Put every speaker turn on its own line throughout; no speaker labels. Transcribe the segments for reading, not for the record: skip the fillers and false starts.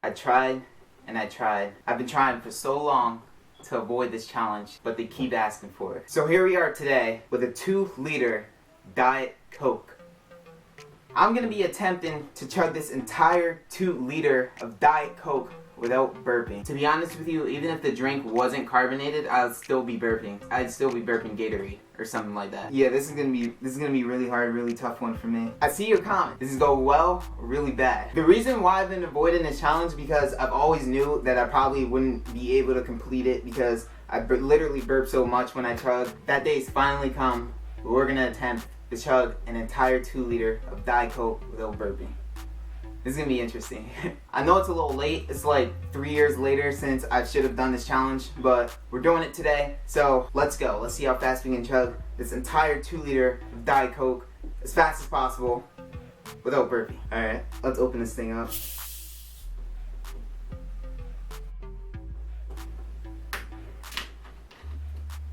I tried and I tried. I've been trying for so long to avoid this challenge, but they keep asking for it. So here we are today with a 2-liter Diet Coke. I'm gonna be attempting to chug this entire 2-liter of Diet Coke without burping. To be honest with you, even if the drink wasn't carbonated, I'd still be burping. I'd still be burping Gatorade or something like that. Yeah, this is gonna be really hard, really tough one for me. I see your comment. This is go well or really bad. The reason why I've been avoiding this challenge because I've always knew that I probably wouldn't be able to complete it because I literally burp so much when I chug. That day's finally come. We're gonna attempt to chug an entire 2-liter of Diet Coke without burping. This is gonna be interesting. I know it's a little late. It's like 3 years later since I should have done this challenge, but we're doing it today. So let's go. Let's see how fast we can chug this entire 2-liter of Diet Coke as fast as possible without burping. All right, let's open this thing up.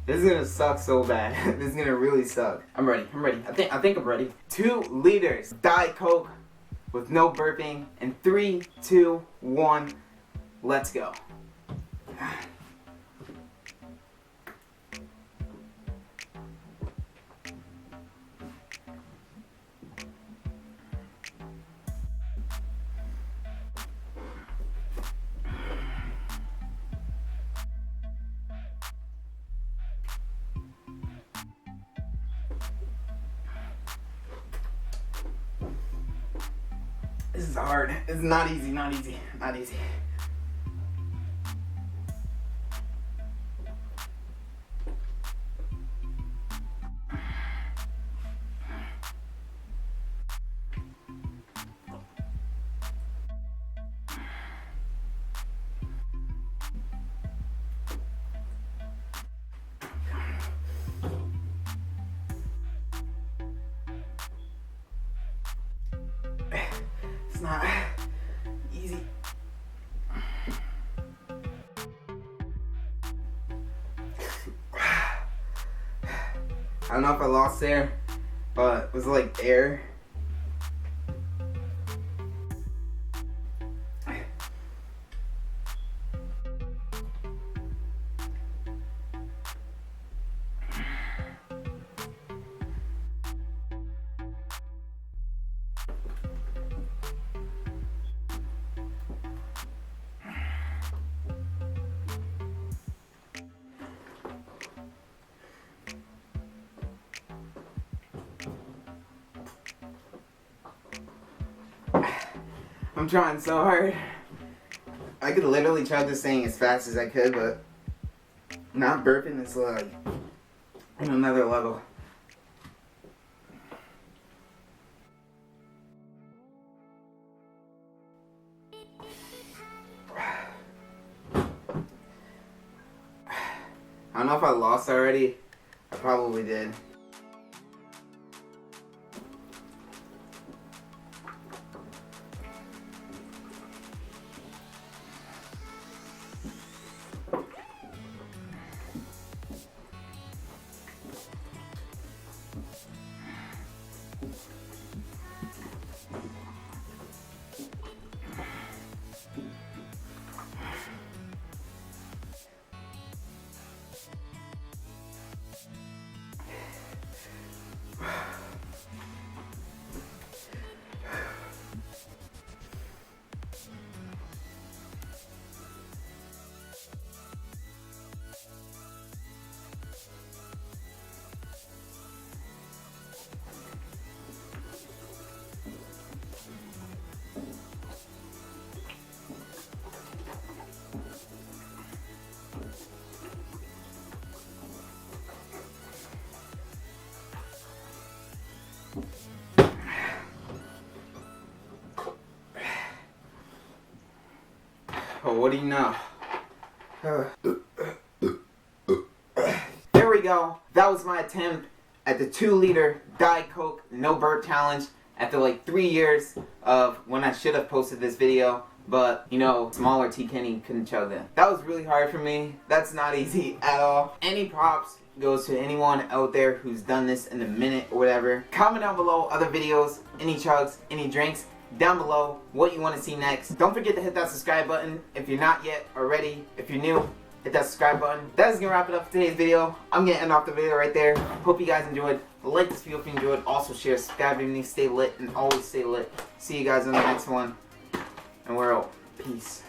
This is gonna suck so bad. This is gonna really suck. I'm ready. I think I'm ready. 2 liters of Diet Coke with no burping in 3, 2, 1, let's go. This is hard. It's not easy, not easy. It's not easy. I don't know if I lost air, but it was like air. I'm trying so hard. I could literally chug this thing as fast as I could, but not burping is like on another level. I don't know if I lost already. I probably did. Oh, what do you know? There we go. That was my attempt at the 2-liter Diet Coke no burp challenge after like 3 years of when I should have posted this video. But, you know, smaller Itstkenny couldn't chug them. That was really hard for me. That's not easy at all. Any props goes to anyone out there who's done this in a minute or whatever. Comment down below other videos, any chugs, any drinks down below what you want to see next. Don't forget to hit that subscribe button if you're not yet already. If you're new, hit that subscribe button. That is going to wrap it up for today's video. I'm going to end off the video right there. Hope you guys enjoyed. Like this video if you enjoyed. Also share, subscribe if you need to stay lit, and always stay lit. See you guys in the next one. And we're out. Peace.